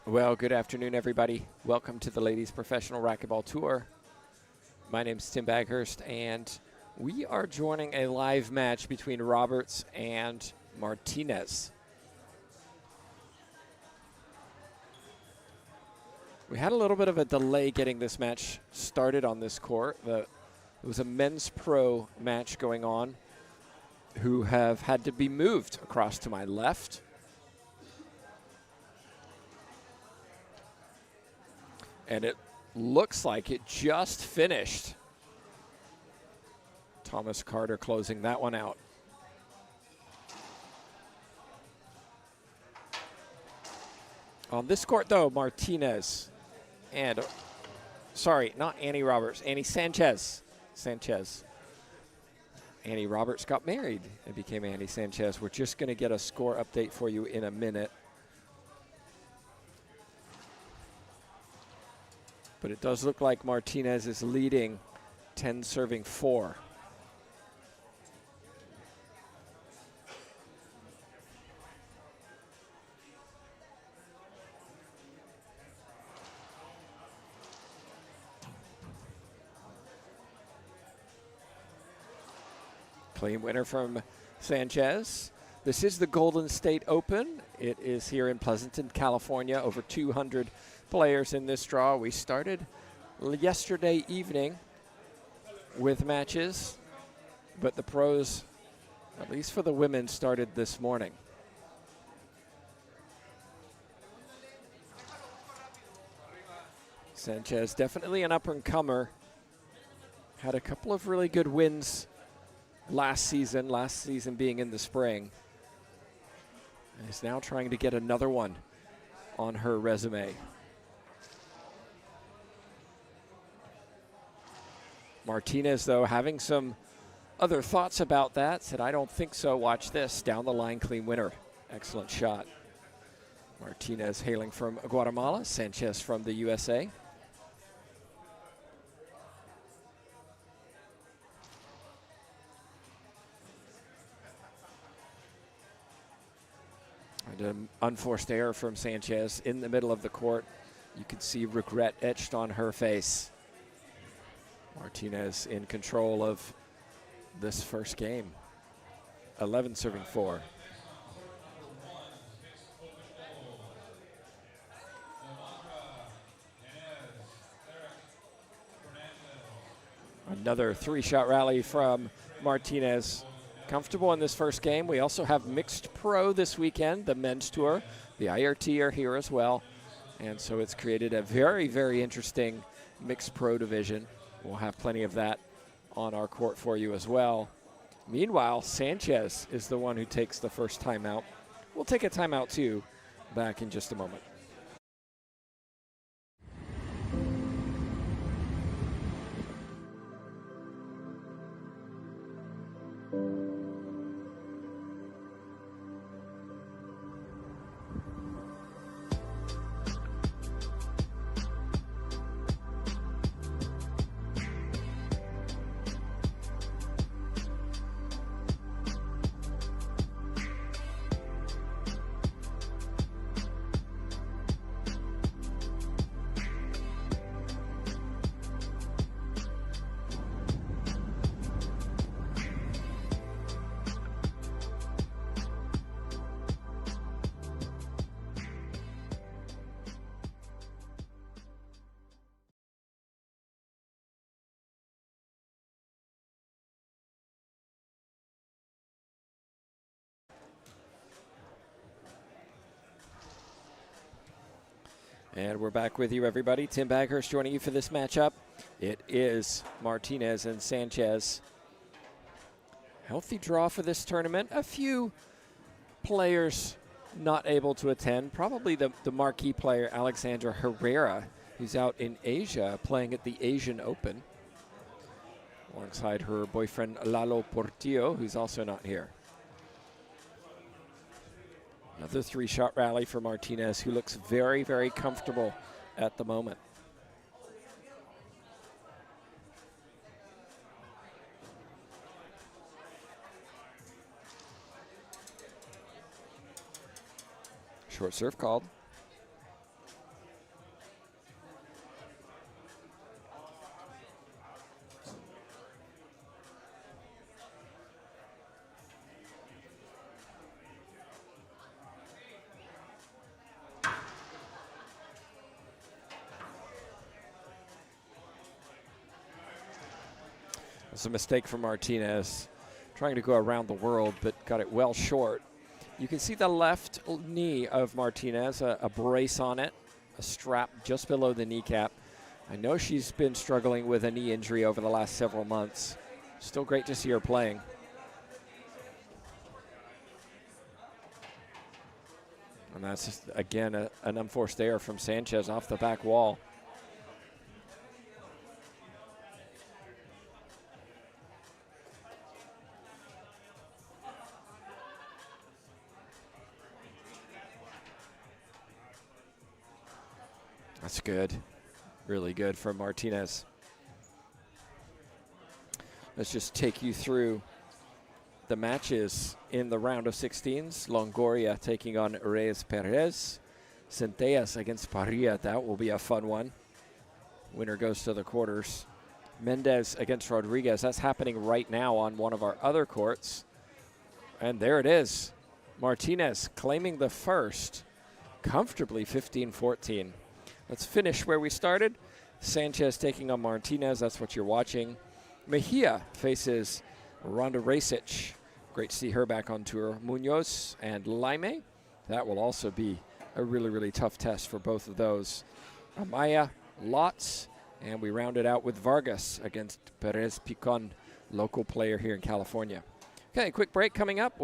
Well, good afternoon, everybody. Welcome to the Ladies Professional Racquetball Tour. My name is Tim Baghurst, and we are joining a live match between Roberts and Martinez. We had a little bit of a delay getting this match started on this court. It was a men's pro match going on who have had to be moved across to my left. And it looks like it just finished. Thomas Carter closing that one out. On this court, though, Martinez and, sorry, not Annie Roberts, Annie Sanchez. Annie Roberts got married and became Annie Sanchez. We're just going to get a score update for you in a minute. But it does look like Martinez is leading 10 serving 4. Clean winner from Sanchez. This is the Golden State Open. It is here in Pleasanton, California. Over 200 players in this draw. We started yesterday evening with matches, but the pros, at least for the women, started this morning. Sanchez, definitely an up-and-comer. Had a couple of really good wins last season being in the spring. And is now trying to get another one on her resume. Martinez, though, having some other thoughts about that, said, I don't think so. Watch this. Down the line, clean winner. Excellent shot. Martinez hailing from Guatemala, Sanchez from the USA. And an unforced error from Sanchez in the middle of the court. You can see regret etched on her face. Martinez in control of this first game. 11 serving 4. Another 3-shot rally from Martinez. Comfortable in this first game. We also have mixed pro this weekend, the men's tour. The IRT are here as well. And so it's created a very, very interesting mixed pro division. We'll have plenty of that on our court for you as well. Meanwhile, Sanchez is the one who takes the first timeout. We'll take a timeout too, back in just a moment. And we're back with you, everybody. Tim Baghurst joining you for this matchup. It is Martinez and Sanchez. Healthy draw for this tournament. A few players not able to attend. Probably the marquee player, Alexandra Herrera, who's out in Asia playing at the Asian Open, alongside her boyfriend, Lalo Portillo, who's also not here. Another 3-shot rally for Martinez, who looks very, very comfortable at the moment. Short serve called. It's a mistake from Martinez, trying to go around the world, but got it well short. You can see the left knee of Martinez, a brace on it, a strap just below the kneecap. I know she's been struggling with a knee injury over the last several months. Still great to see her playing. And that's, just, again, an unforced error from Sanchez off the back wall. That's good. Really good from Martinez. Let's just take you through the matches in the round of 16s. Longoria taking on Reyes Perez. Centellas against Parilla. That will be a fun one. Winner goes to the quarters. Mendez against Rodriguez. That's happening right now on one of our other courts. And there it is. Martinez claiming the first. Comfortably 15-14. Let's finish where we started. Sanchez taking on Martinez. That's what you're watching. Mejia faces Ronda Rasic. Great to see her back on tour. Munoz and Laime. That will also be a really, really tough test for both of those. Amaya, Lots, and we round it out with Vargas against Perez Picon, local player here in California. Okay, quick break coming up.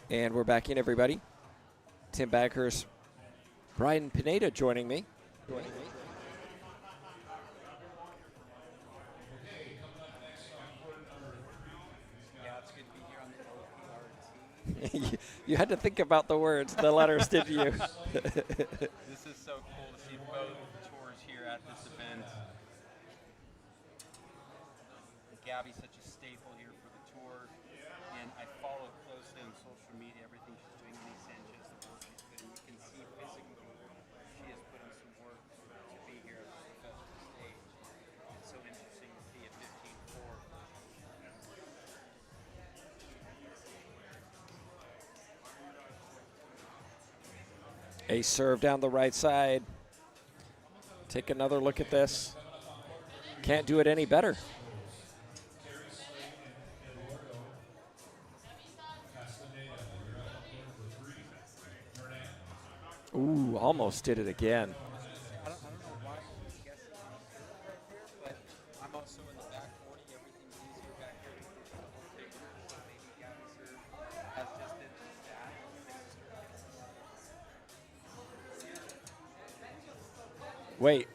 And we're back in, everybody. Tim Baghurst, Brian Pineda joining me. You had to think about the words, the letters, didn't you? This is so cool to see both tours here at this event. Gabby's such a staple here for the tour, and I follow closely on social media everything she's doing. Lee Sanchez, the work she's put in. You can see physically she has put in some work to be here at the professional stage. It's so interesting to see a 15-4. A serve down the right side. Take another look at this. Can't do it any better. Ooh, almost did it again. I don't know why I'm guessing right there, but I'm also in the back 40. Everything's easier back here. So maybe Gabby serve has just did that. Wait.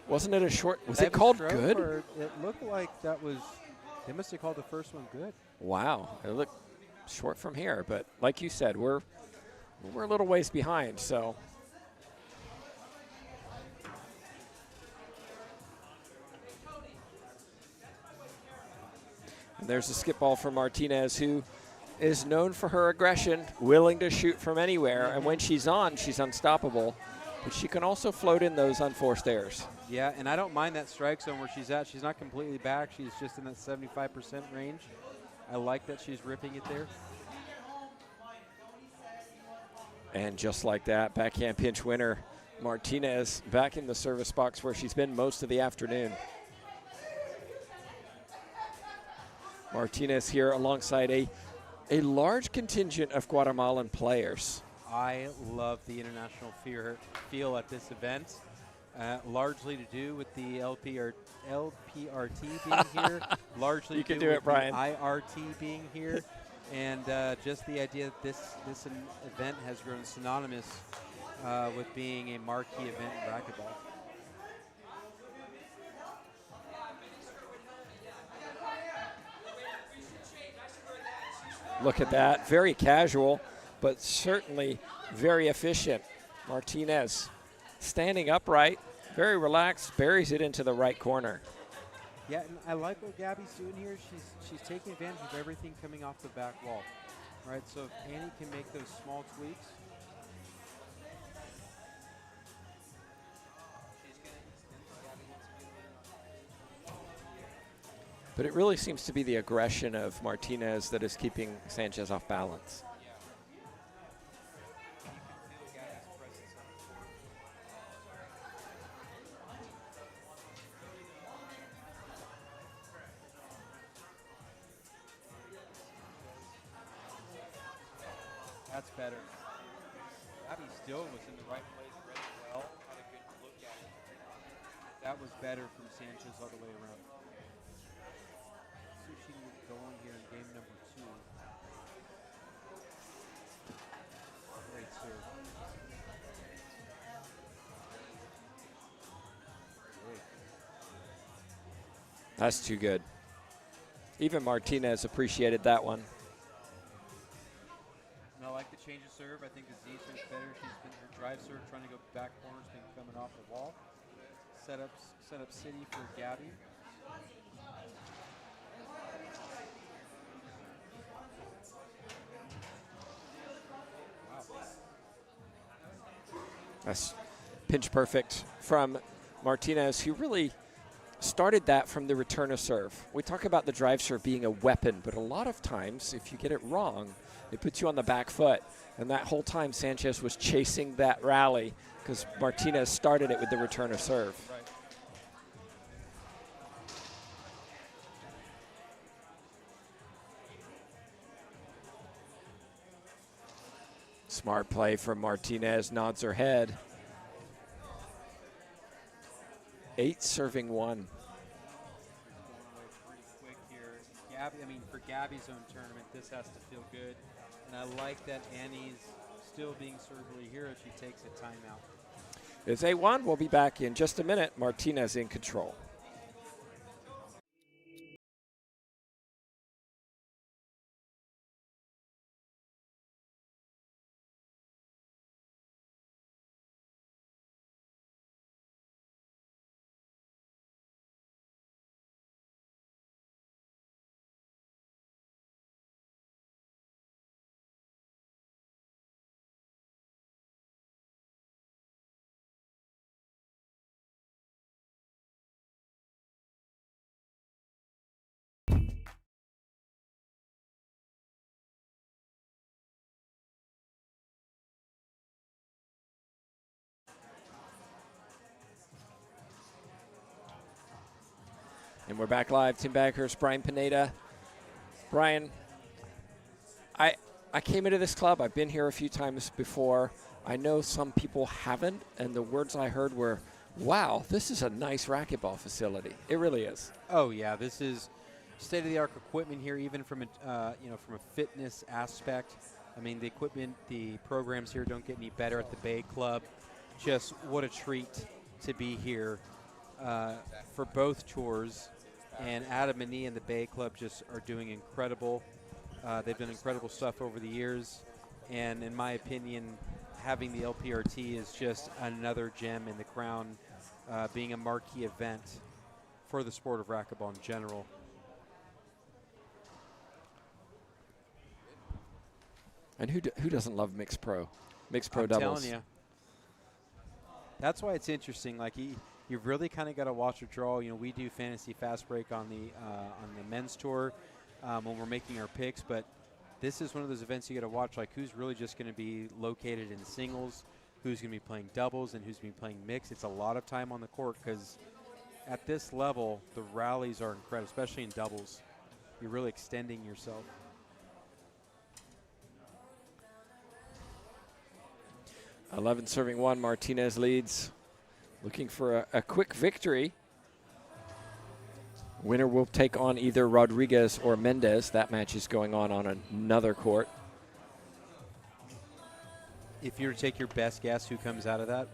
Wasn't it a short? Was That it called stroke, good? or it looked like that was. They must have called the first one good. Wow. It looked short from here, but like you said, we're a little ways behind, so. And there's a skip ball from Martinez, who is known for her aggression, willing to shoot from anywhere. And when she's on, she's unstoppable. But she can also float in those unforced errors. Yeah, and I don't mind that strike zone where she's at. She's not completely back. She's just in that 75% range. I like that she's ripping it there. And just like that, backhand pinch winner, Martinez back in the service box where she's been most of the afternoon. Martinez here alongside a large contingent of Guatemalan players. I love the international feel at this event, largely to do with the LPRT being here, largely You to can do do with it, Brian. the IRT being here, and just the idea that this event has grown synonymous with being a marquee event in racquetball. Look at that, very casual, but certainly very efficient. Martinez standing upright, very relaxed, buries it into the right corner. Yeah, and I like what Gabby's doing here. She's taking advantage of everything coming off the back wall. Right, so if Annie can make those small tweaks. But it really seems to be the aggression of Martinez that is keeping Sanchez off balance. That's better. Gabby still was in the right place, read it well, had a good look at it. That was better from Sanchez all the way around. See if she can get going here in game number 2. Great serve. Great. That's too good. Even Martinez appreciated that one. And I like the change of serve. I think the Z serve's better. She's been her drive serve, trying to go back corners, been coming off the wall. Set up city for Gabby. Wow. That's pinch perfect from Martinez, who really started that from the return of serve. We talk about the drive serve being a weapon, but a lot of times, if you get it wrong, it puts you on the back foot. And that whole time, Sanchez was chasing that rally because Martinez started it with the return of serve. Right. Smart play from Martinez, nods her head. 8 serving 1. Pretty quick here. Gabby, I mean, for Gabby's own tournament, this has to feel good. And I like that Annie's still being served here as she takes a timeout. It's 8-1. We'll be back in just a minute. Martinez in control. And we're back live. Tim Baghurst, Brian Pineda. Brian, I came into this club. I've been here a few times before. I know some people haven't, and the words I heard were, wow, this is a nice racquetball facility. It really is. Oh, yeah, this is state-of-the-art equipment here, even from a, from a fitness aspect. I mean, the equipment, the programs here don't get any better at the Bay Club. Just what a treat to be here for both tours. And Adam and Nee and the Bay Club just are doing incredible. They've done incredible stuff over the years. And in my opinion, having the LPRT is just another gem in the crown, being a marquee event for the sport of racquetball in general. And who doesn't love mixed pro? Mixed pro I'm doubles. telling you. That's why it's interesting. Like you've really kind of got to watch your draw. You know, we do fantasy fast break on the men's tour when we're making our picks, but this is one of those events you got to watch. Like who's really just going to be located in singles, who's going to be playing doubles, and who's going to be playing mixed. It's a lot of time on the court because at this level, the rallies are incredible, especially in doubles. You're really extending yourself. $11 serving 1. Martinez leads. Looking for a quick victory. Winner will take on either Rodriguez or Mendez. That match is going on another court. If you were to take your best guess, who comes out of that?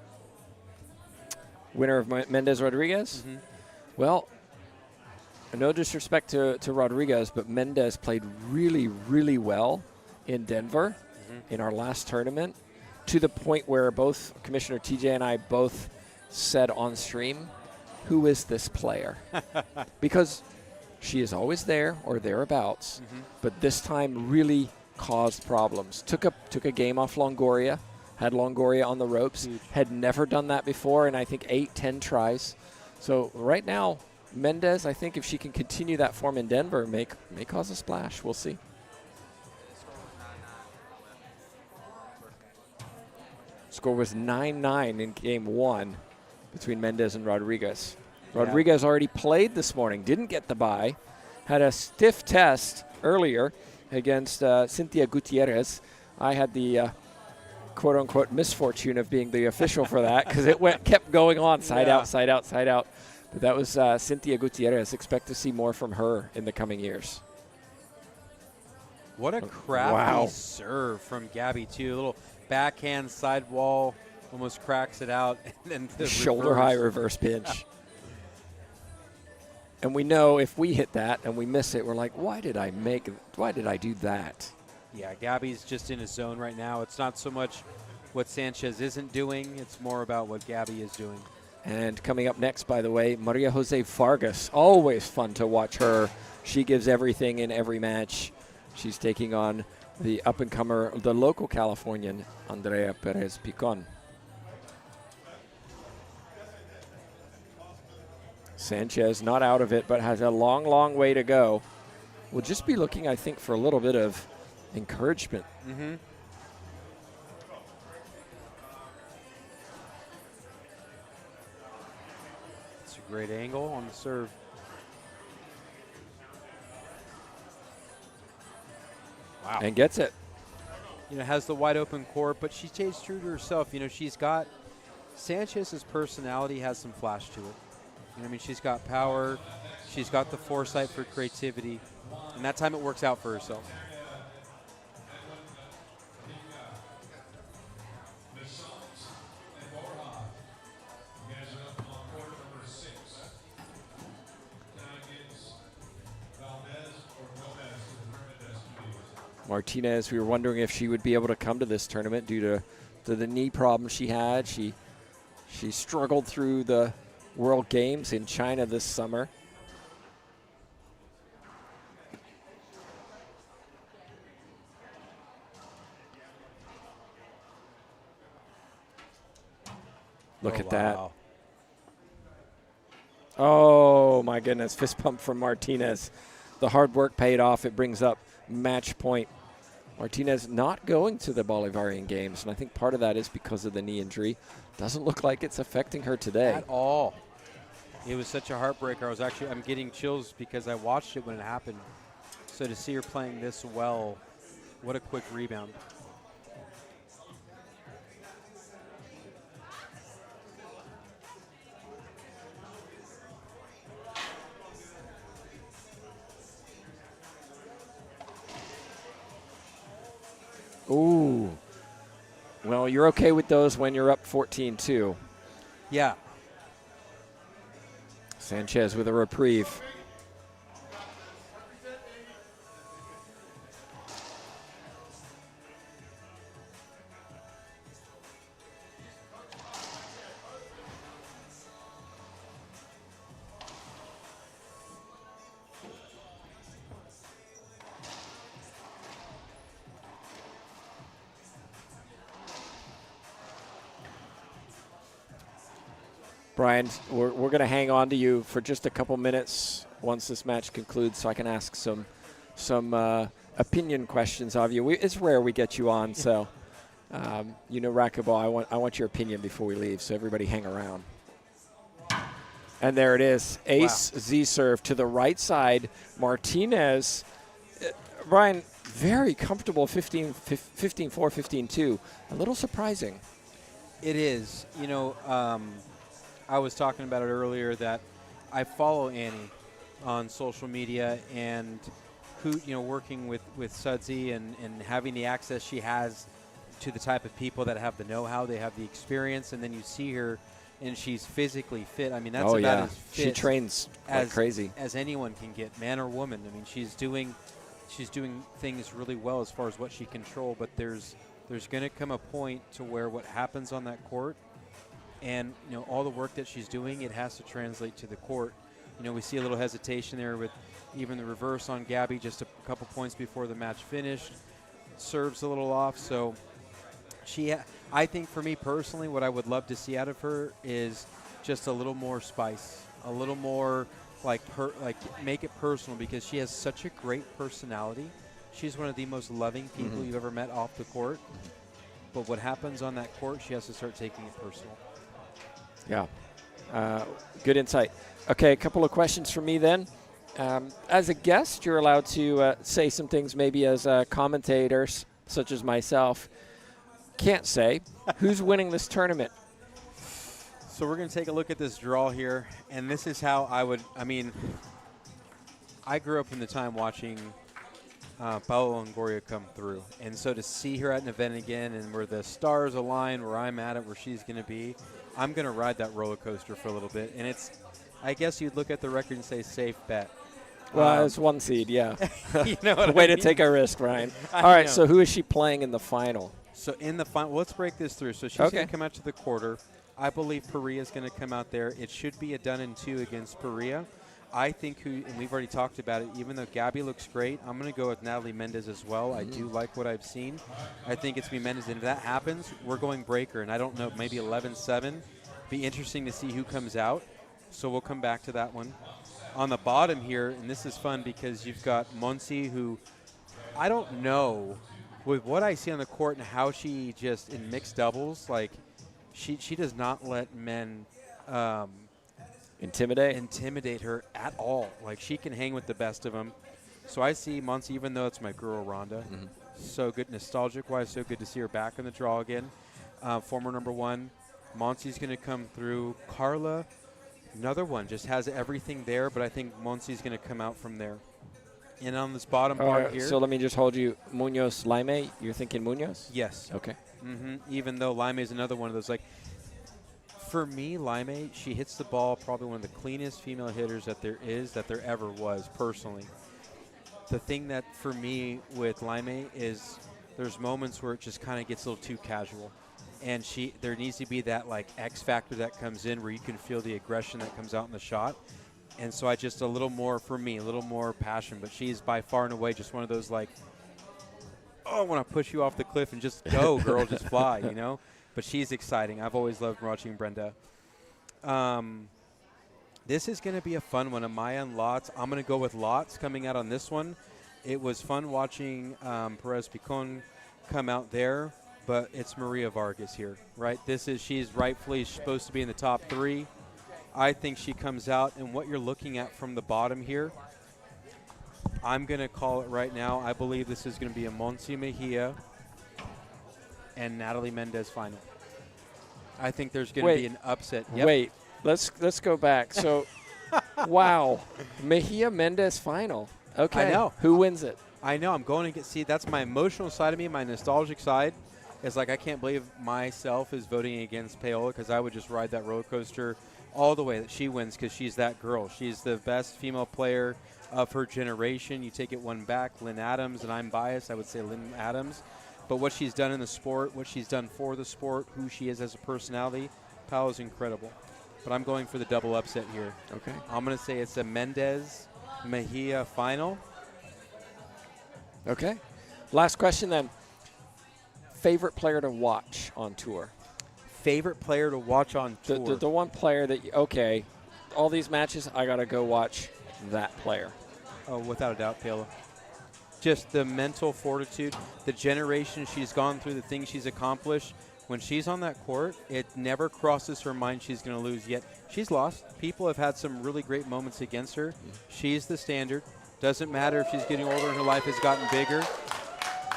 Winner of Mendez Rodriguez? Mm-hmm. Well, no disrespect to Rodriguez, but Mendez played really, really well in Denver in our last tournament, to the point where both Commissioner TJ and I both said on stream, who is this player? Because she is always there or thereabouts, but this time really caused problems. Took a game off Longoria, had Longoria on the ropes, had never done that before, and I think 8-10 tries. So right now, Mendez, I think if she can continue that form in Denver, may cause a splash. We'll see. Score was 9-9 in game 1 between Mendez and Rodriguez. Rodriguez already played this morning, didn't get the bye, had a stiff test earlier against Cynthia Gutierrez. I had the quote-unquote misfortune of being the official for that because it kept going on, side out, side out, side out. But that was Cynthia Gutierrez. Expect to see more from her in the coming years. What a crafty serve from Gabby, too. A little backhand sidewall, almost cracks it out. And then the shoulder high reverse pinch. And we know if we hit that and we miss it, we're like, why did I do that? Yeah, Gabby's just in a zone right now. It's not so much what Sanchez isn't doing. It's more about what Gabby is doing. And coming up next, by the way, Maria Jose Vargas. Always fun to watch her. She gives everything in every match. She's taking on the up-and-comer, the local Californian, Andrea Perez Picon. Sanchez not out of it, but has a long, long way to go. We'll just be looking, I think, for a little bit of encouragement. It's a great angle on the serve. Wow. And gets it. You know, has the wide open court, but she stays true to herself. You know, she's got Sanchez's personality has some flash to it. You know, I mean, she's got power, she's got the foresight for creativity, and that time it works out for herself. Martinez, we were wondering if she would be able to come to this tournament due to the knee problem she had. She struggled through the World Games in China this summer. Look at that. Oh, my goodness. Fist pump from Martinez. The hard work paid off. It brings up match point. Martinez not going to the Bolivarian Games, and I think part of that is because of the knee injury. Doesn't look like it's affecting her today. At all. It was such a heartbreaker. I'm getting chills because I watched it when it happened. So to see her playing this well, what a quick rebound. Ooh. Well, you're okay with those when you're up 14-2. Yeah. Sanchez with a reprieve. Brian, we're going to hang on to you for just a couple minutes once this match concludes, so I can ask some opinion questions of you. It's rare we get you on, so racquetball. I want your opinion before we leave, so everybody hang around. And there it is, ace Z serve to the right side. Martinez, Brian, very comfortable 15-4, 15-2. A little surprising. It is. I was talking about it earlier that I follow Annie on social media, and working with Sudsy and having the access she has to the type of people that have the know-how, they have the experience, and then you see her and she's physically fit. I mean, that's about as fit she trains like crazy as anyone can get, man or woman. I mean, she's doing things really well as far as what she control, but there's going to come a point to where what happens on that court and all the work that she's doing, it has to translate to the court. We see a little hesitation there with even the reverse on Gabby just a couple points before the match finished. Serves a little off, so I think for me personally, what I would love to see out of her is just a little more spice, a little more make it personal, because she has such a great personality. She's one of the most loving people you've ever met off the court. But what happens on that court, she has to start taking it personal. Yeah. Good insight. Okay, a couple of questions for me then. As a guest, you're allowed to say some things maybe as commentators, such as myself. Can't say. Who's winning this tournament? So we're going to take a look at this draw here, and this is how I grew up in the time watching Paola Longoria come through. And so to see her at an event again and where the stars align, where I'm at it, where she's going to be, I'm going to ride that roller coaster for a little bit. And I guess you'd look at the record and say safe bet. Well, it's one seed, yeah. You know what Way I mean? to take a risk, Ryan. All right, so who is she playing in the final? So in the final, let's break this through. So she's going to come out to the quarter. I believe Perea is going to come out there. It should be a done in two against Perea. I think and we've already talked about it, even though Gabby looks great, I'm going to go with Natalie Mendez as well. I do like what I've seen. I think it's going to be Mendez. And if that happens, we're going breaker. And I don't know, maybe 11-7. Be interesting to see who comes out. So we'll come back to that one. On the bottom here, and this is fun because you've got Monsi, who I don't know, with what I see on the court and how she just, in mixed doubles, she does not let men intimidate her at all. She can hang with the best of them. So I see Monsi, even though it's my girl Rhonda, so good nostalgic-wise, so good to see her back in the draw again. Former number one. Monsi's going to come through. Carla, another one, just has everything there, but I think Monsi's going to come out from there. And on this bottom part here. So let me just hold you. Munoz, Laime, you're thinking Munoz? Yes. Okay. Even though Laime is another one of those, for me, Laime, she hits the ball probably one of the cleanest female hitters that there ever was, personally. The thing that, for me, with Laime is there's moments where it just kind of gets a little too casual. And there needs to be that X factor that comes in where you can feel the aggression that comes out in the shot. And so a little more, for me, a little more passion. But she's by far and away just one of those I want to push you off the cliff and just go, girl, just fly, But she's exciting. I've always loved watching Brenda. This is going to be a fun one. Amaya and Lots. I'm going to go with Lots coming out on this one. It was fun watching Perez Picon come out there. But it's Maria Vargas here, right? She's rightfully supposed to be in the top three. I think she comes out, and what you're looking at from the bottom here, I'm going to call it right now. I believe this is going to be a Monsi Mejia and Natalie Mendez final. I think there's going to be an upset. Yep. Wait, let's go back. So, wow, Mejia Mendez final. Okay, I know. Who wins it? I know. I'm going to see. That's my emotional side of me, my nostalgic side. It's I can't believe myself is voting against Paola, because I would just ride that roller coaster all the way that she wins, because she's that girl. She's the best female player of her generation. You take it one back, Lynn Adams, and I'm biased. I would say Lynn Adams. But what she's done in the sport, what she's done for the sport, who she is as a personality, Paola's incredible. But I'm going for the double upset here. Okay. I'm going to say it's a Mendez-Mejia final. Okay. Last question then. Favorite player to watch on tour? favorite player to watch on tour. The one player that, okay, all these matches, I got to go watch that player. Oh, without a doubt, Paola. Just the mental fortitude, the generation she's gone through, the things she's accomplished. When she's on that court, it never crosses her mind she's going to lose. Yet she's lost. People have had some really great moments against her. She's the standard. Doesn't matter if she's getting older and her life has gotten bigger.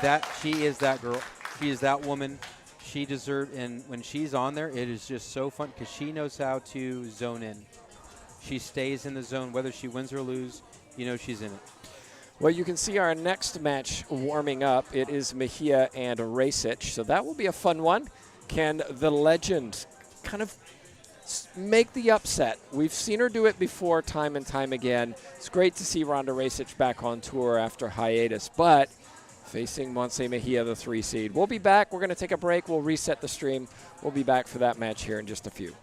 That she is that girl. She is that woman. She deserves, and when she's on there, it is just so fun because she knows how to zone in. She stays in the zone, whether she wins or lose. You know she's in it. Well, you can see our next match warming up. It is Mejia and Rasic, so that will be a fun one. Can the legend kind of make the upset? We've seen her do it before time and time again. It's great to see Ronda Rasic back on tour after hiatus, but facing Montse Mejia, the 3 seed. We'll be back. We're going to take a break. We'll reset the stream. We'll be back for that match here in just a few.